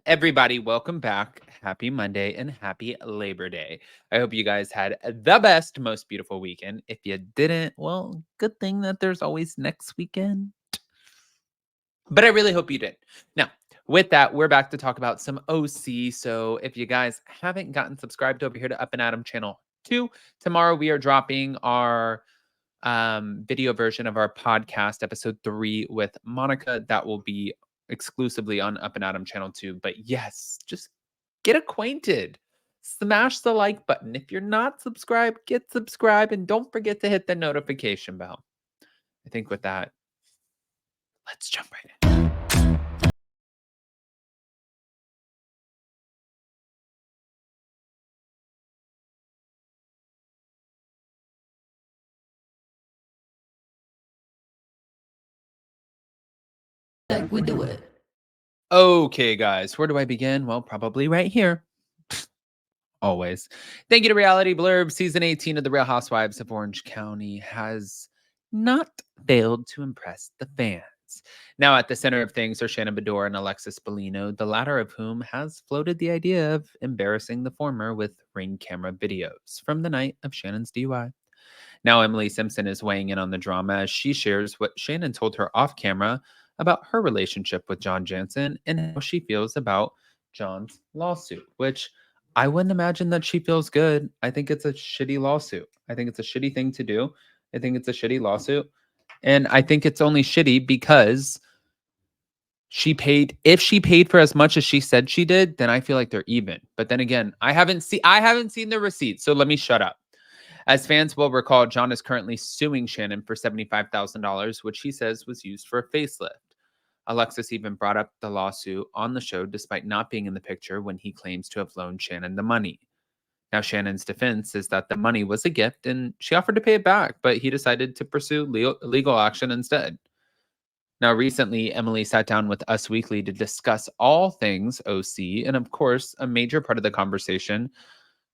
Everybody, welcome back. Happy Monday and happy Labor Day. I hope you guys had the best, most beautiful weekend. If you didn't, well, good thing that there's always next weekend. But I really hope you did. Now, with that, we're back to talk about some OC. So if you guys haven't gotten subscribed over here to Up and Adam channel 2, tomorrow we are dropping our video version of our podcast, episode 3 with Monica. That will be exclusively on Up and Adam channel 2. But yes, just get acquainted. Smash the like button. If you're not subscribed, get subscribed. And don't forget to hit the notification bell. I think with that, let's jump right in. Like we do it. Okay, guys, where do I begin? Well, probably right here. Always. Thank you to Reality Blurb. Season 18 of The Real Housewives of Orange County has not failed to impress the fans. Now, at the center of things are Shannon and Alexis, the latter of whom has floated the idea of embarrassing the former with ring camera videos from the night of Shannon's DUI. Now, Emily Simpson is weighing in on the drama as she shares what Shannon told her off camera about her relationship with John Jansen and how she feels about John's lawsuit, which I wouldn't imagine that she feels good. I think it's a shitty lawsuit. I think it's a shitty thing to do. I think it's a shitty lawsuit. And I think it's only shitty because if she paid for as much as she said she did, then I feel like they're even. But then again, I haven't seen the receipt, so let me shut up. As fans will recall, John is currently suing Shannon for $75,000, which he says was used for a facelift. Alexis even brought up the lawsuit on the show despite not being in the picture when he claims to have loaned Shannon the money. Now, Shannon's defense is that the money was a gift and she offered to pay it back, but he decided to pursue legal action instead. Now, recently, Emily sat down with Us Weekly to discuss all things OC, and of course, a major part of the conversation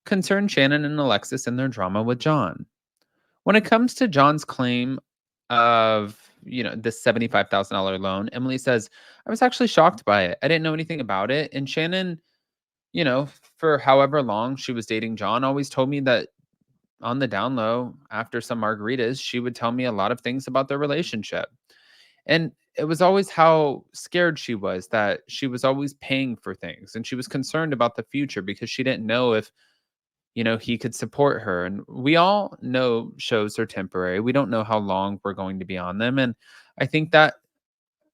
concerned Shannon and Alexis and their drama with John. When it comes to John's claim of, this $75,000 loan, Emily says, I was actually shocked by it. I didn't know anything about it. And Shannon, for however long she was dating John, always told me that on the down low, after some margaritas, she would tell me a lot of things about their relationship. And it was always how scared she was that she was always paying for things. And she was concerned about the future because she didn't know if he could support her. And we all know shows are temporary. We don't know how long we're going to be on them. And I think that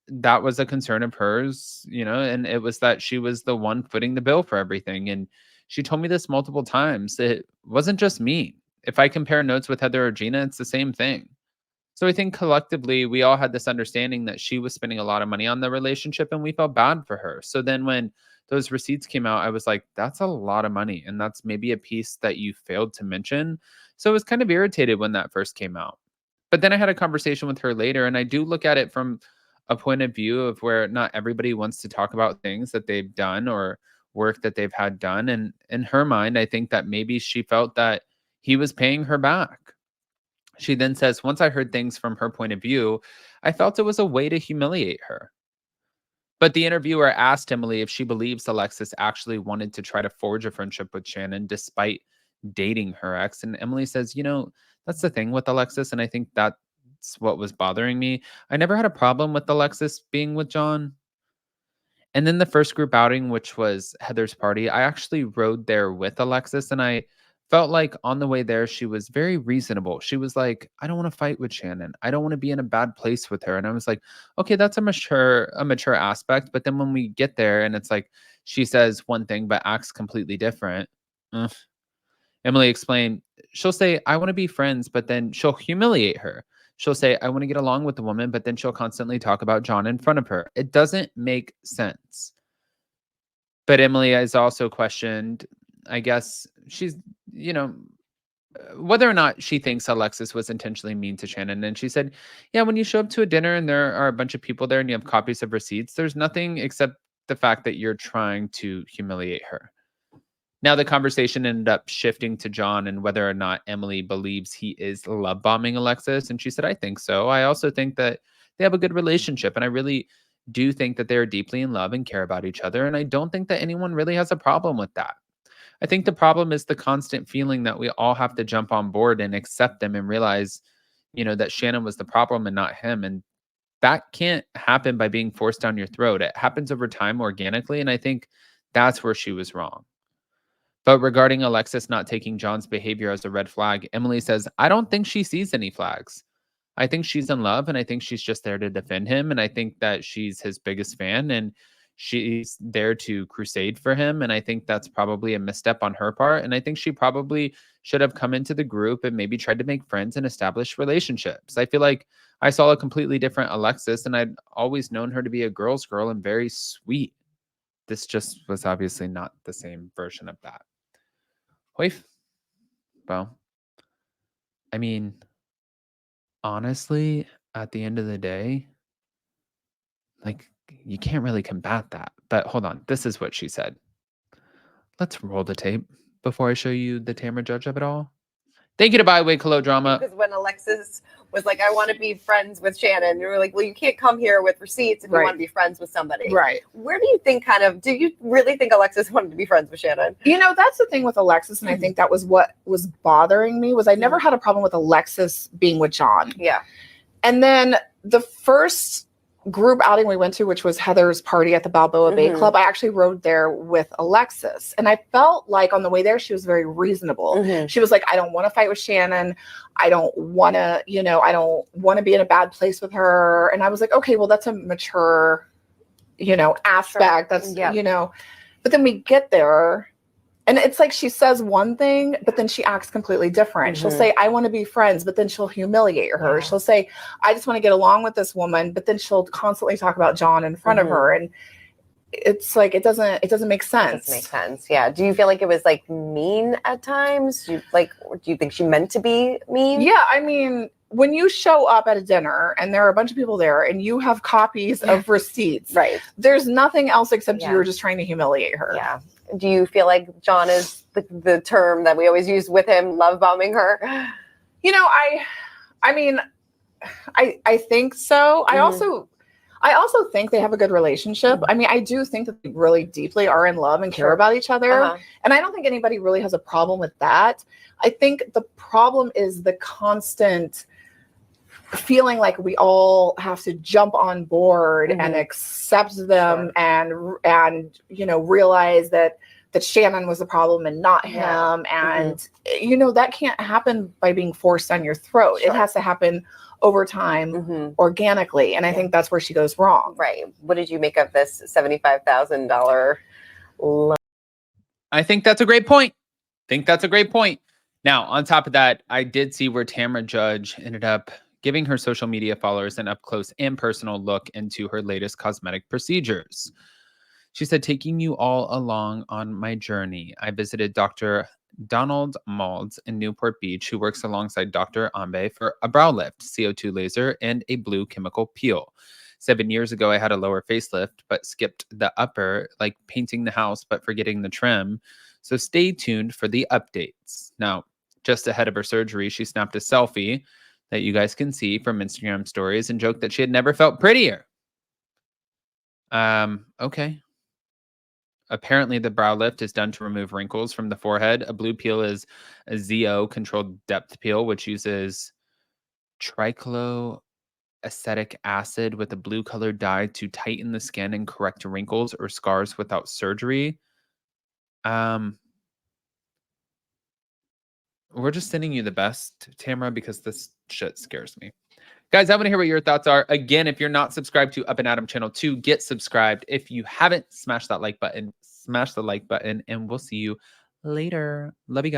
was a concern of hers, and it was that she was the one footing the bill for everything. And she told me this multiple times. It wasn't just me. If I compare notes with Heather or Gina, it's the same thing. So I think collectively, we all had this understanding that she was spending a lot of money on the relationship and we felt bad for her. So then when those receipts came out, I was like, that's a lot of money. And that's maybe a piece that you failed to mention. So I was kind of irritated when that first came out. But then I had a conversation with her later, and I do look at it from a point of view of where not everybody wants to talk about things that they've done or work that they've had done. And in her mind, I think that maybe she felt that he was paying her back. She then says, once I heard things from her point of view, I felt it was a way to humiliate her. But the interviewer asked Emily if she believes Alexis actually wanted to try to forge a friendship with Shannon despite dating her ex. And Emily says, that's the thing with Alexis. And I think that's what was bothering me. I never had a problem with Alexis being with John. And then the first group outing, which was Heather's party, I actually rode there with Alexis, and I felt like on the way there, she was very reasonable. She was like, I don't want to fight with Shannon. I don't want to be in a bad place with her. And I was like, okay, that's a mature aspect. But then when we get there and it's like, she says one thing, but acts completely different. Ugh. Emily explained, she'll say, I want to be friends, but then she'll humiliate her. She'll say, I want to get along with the woman, but then she'll constantly talk about John in front of her. It doesn't make sense. But Emily has also questioned, I guess she's, whether or not she thinks Alexis was intentionally mean to Shannon. And she said, yeah, when you show up to a dinner and there are a bunch of people there and you have copies of receipts, there's nothing except the fact that you're trying to humiliate her. Now the conversation ended up shifting to John and whether or not Emily believes he is love bombing Alexis. And she said, I think so. I also think that they have a good relationship. And I really do think that they're deeply in love and care about each other. And I don't think that anyone really has a problem with that. I think the problem is the constant feeling that we all have to jump on board and accept them and realize, that Shannon was the problem and not him. And that can't happen by being forced down your throat. It happens over time organically. And I think that's where she was wrong. But regarding Alexis not taking John's behavior as a red flag, Emily says, I don't think she sees any flags. I think she's in love and I think she's just there to defend him. And I think that she's his biggest fan and she's there to crusade for him. And I think that's probably a misstep on her part. And I think she probably should have come into the group and maybe tried to make friends and establish relationships. I feel like I saw a completely different Alexis and I'd always known her to be a girl's girl and very sweet. This just was obviously not the same version of that. Hoif. Well, I mean, honestly, at the end of the day, like, you can't really combat that. But hold on. This is what she said. Let's roll the tape before I show you the Tamara Judge of it all. Thank you to Byway Colo Drama. Because when Alexis was like, I want to be friends with Shannon, you were like, well, you can't come here with receipts if you want to be friends with somebody. Right. Where do you think do you really think Alexis wanted to be friends with Shannon? That's the thing with Alexis, and I think that was what was bothering me, was I never had a problem with Alexis being with John. Yeah. And then the first group outing we went to, which was Heather's party at the Balboa Bay Club, I actually rode there with Alexis. And I felt like on the way there, she was very reasonable. She was like, I don't want to fight with Shannon. I don't want to, I don't want to be in a bad place with her. And I was like, okay, well, that's a mature, aspect. That's, but then we get there and it's like she says one thing, but then she acts completely different. She'll say, I want to be friends, but then she'll humiliate her. Yeah. She'll say, I just want to get along with this woman, but then she'll constantly talk about John in front of her. And it's like, it doesn't make sense. It doesn't make sense. Yeah. Do you feel like it was like mean at times? Do you think she meant to be mean? Yeah. I mean, when you show up at a dinner and there are a bunch of people there and you have copies of receipts, there's nothing else except you're just trying to humiliate her. Yeah. Do you feel like John is the term that we always use with him, love bombing her? I mean, I think so. I also think they have a good relationship. I mean, I do think that they really deeply are in love and care about each other. And I don't think anybody really has a problem with that. I think the problem is the constant feeling like we all have to jump on board and accept them and realize that Shannon was the problem and not him. And, that can't happen by being forced down your throat. It has to happen over time organically. And I think that's where she goes wrong. Right. What did you make of this $75,000 loan? I think that's a great point. Now, on top of that, I did see where Tamara Judge ended up giving her social media followers an up-close and personal look into her latest cosmetic procedures. She said, taking you all along on my journey, I visited Dr. Donald Malds in Newport Beach, who works alongside Dr. Ambe for a brow lift, CO2 laser, and a blue chemical peel. 7 years ago, I had a lower facelift, but skipped the upper, like painting the house, but forgetting the trim. So stay tuned for the updates. Now, just ahead of her surgery, she snapped a selfie that you guys can see from Instagram stories and joked that she had never felt prettier. Okay. Apparently, the brow lift is done to remove wrinkles from the forehead. A blue peel is a ZO controlled depth peel, which uses tricloacetic acid with a blue colored dye to tighten the skin and correct wrinkles or scars without surgery. We're just sending you the best, Tamara, because this shit scares me. Guys, I want to hear what your thoughts are. Again, if you're not subscribed to Up and Adam channel 2, get subscribed. If you haven't, smash that like button. Smash the like button, and we'll see you later. Love you guys.